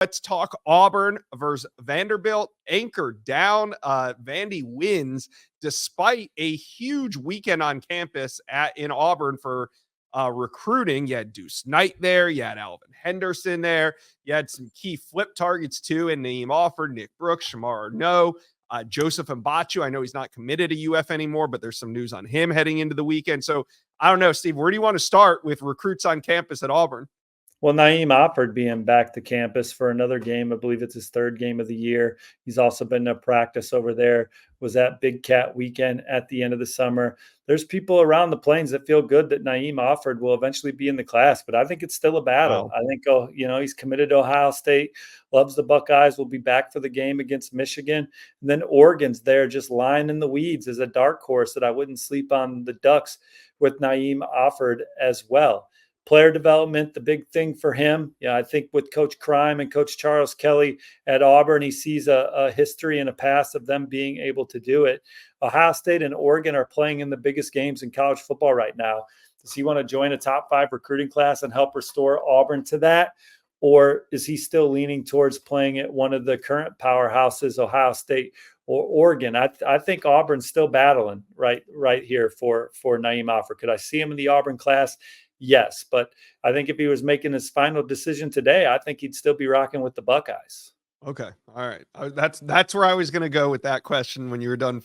Let's talk Auburn versus Vanderbilt. Anchor down. Vandy wins despite a huge weekend on campus in Auburn for recruiting. You had Deuce Knight there. You had Alvin Henderson there. You had some key flip targets too in Naeem Offord, Nick Brooks, Shamar No, Joseph Mbachu. I know he's not committed to UF anymore, but there's some news on him heading into the weekend. So I don't know, Steve, where do you want to start with recruits on campus at Auburn? Well, Naeem Offord being back to campus for another game. I believe it's his third game of the year. He's also been to practice over there, was at Big Cat weekend at the end of the summer. There's people around the plains that feel good that Naeem Offord will eventually be in the class, but I think it's still a battle. Wow. I think, he's committed to Ohio State, loves the Buckeyes, will be back for the game against Michigan. And then Oregon's there just lying in the weeds as a dark horse that I wouldn't sleep on the Ducks with Naeem Offord as well. Player development, the big thing for him. Yeah, I think with Coach Crime and Coach Charles Kelly at Auburn, he sees a history and a past of them being able to do it. Ohio State and Oregon are playing in the biggest games in college football right now. Does he want to join a top 5 recruiting class and help restore Auburn to that? Or is he still leaning towards playing at one of the current powerhouses, Ohio State or Oregon? I think Auburn's still battling right here for Naeem Offord. Could I see him in the Auburn class? Yes, but I think if he was making his final decision today, I think he'd still be rocking with the Buckeyes. Okay. All right. That's where I was going to go with that question when you were done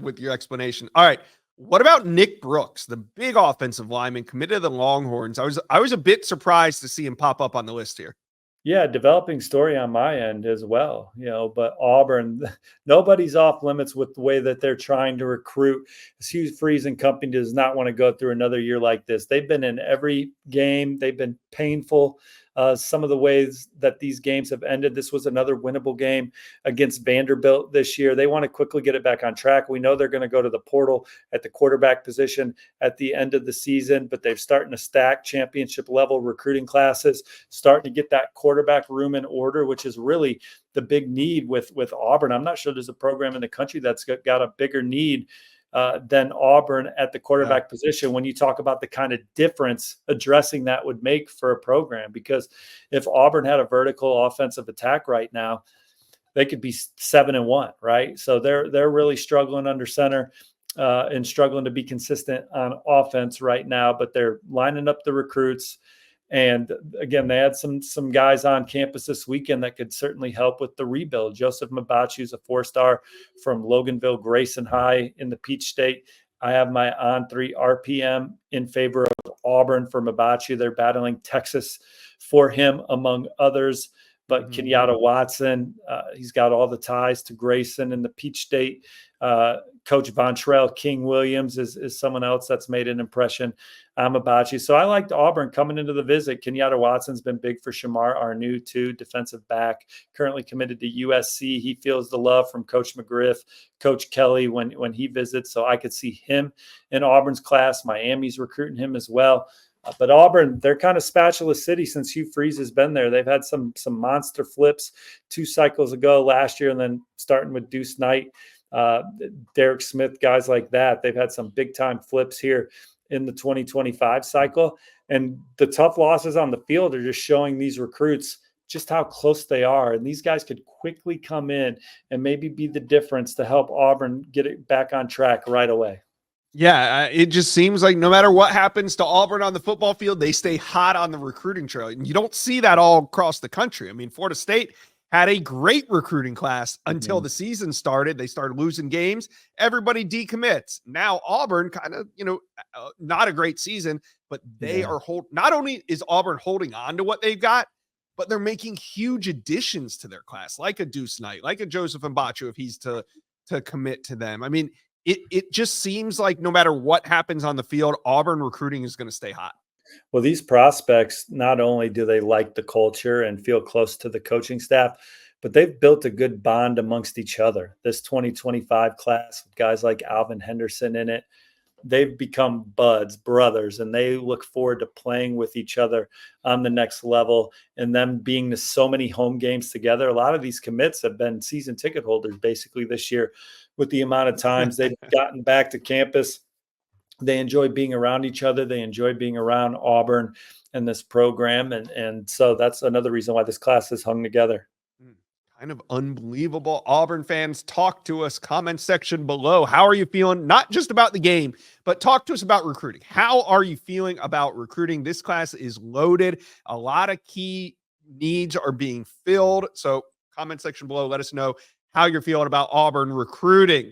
with your explanation. All right. What about Nick Brooks, the big offensive lineman committed to the Longhorns? I was a bit surprised to see him pop up on the list here. Yeah, developing story on my end as well, but Auburn, nobody's off limits with the way that they're trying to recruit. Hugh Freeze and company does not want to go through another year like this. They've been in every game. They've been painful. Some of the ways that these games have ended. This was another winnable game against Vanderbilt this year. They want to quickly get it back on track. We know they're going to go to the portal at the quarterback position at the end of the season, but they're starting to stack championship level recruiting classes, starting to get that quarterback room in order, which is really the big need with Auburn. I'm not sure there's a program in the country that's got a bigger need than Auburn at the quarterback position when you talk about the kind of difference addressing that would make for a program. Because if Auburn had a vertical offensive attack right now, they could be 7-1, right? So they're really struggling under center and struggling to be consistent on offense right now, but they're lining up the recruits. And again, they had some guys on campus this weekend that could certainly help with the rebuild. Joseph Mbachu is a 4-star from Loganville Grayson High in the Peach State. I have my on-3 RPM in favor of Auburn for Mbachu. They're battling Texas for him, among others. But Kenyatta Watson, he's got all the ties to Grayson in the Peach State. Coach Vontrell King Williams is someone else that's made an impression. Mbachu. So I liked Auburn coming into the visit. Kenyatta Watson's been big for Shamar, our new defensive back, currently committed to USC. He feels the love from Coach McGriff, Coach Kelly when he visits. So I could see him in Auburn's class. Miami's recruiting him as well. But Auburn, they're kind of spatula city since Hugh Freeze has been there. They've had some monster flips 2 cycles ago last year, and then starting with Deuce Knight, Derek Smith, guys like that. They've had some big-time flips here in the 2025 cycle. And the tough losses on the field are just showing these recruits just how close they are. And these guys could quickly come in and maybe be the difference to help Auburn get it back on track right away. Yeah, it just seems like no matter what happens to Auburn on the football field, they stay hot on the recruiting trail. And you don't see that all across the country. I mean, Florida State had a great recruiting class until the season started. They started losing games. Everybody decommits. Now Auburn kind of, not a great season, but they are not only is Auburn holding on to what they've got, but they're making huge additions to their class, like a Deuce Knight, like a Joseph Mbachu, if he's to commit to them. I mean, it just seems like no matter what happens on the field, Auburn recruiting is going to stay hot. Well, these prospects, not only do they like the culture and feel close to the coaching staff, but they've built a good bond amongst each other. This 2025 class with guys like Alvin Henderson in it, they've become buds, brothers, and they look forward to playing with each other on the next level and them being to so many home games together. A lot of these commits have been season ticket holders basically this year with the amount of times they've gotten back to campus. they enjoy being around each other. They enjoy being around Auburn and this program. And so that's another reason why this class is hung together. Kind of unbelievable. Auburn fans, talk to us. Comment section below. How are you feeling? Not just about the game, but talk to us about recruiting. How are you feeling about recruiting? This class is loaded. A lot of key needs are being filled. So comment section below. Let us know how you're feeling about Auburn recruiting.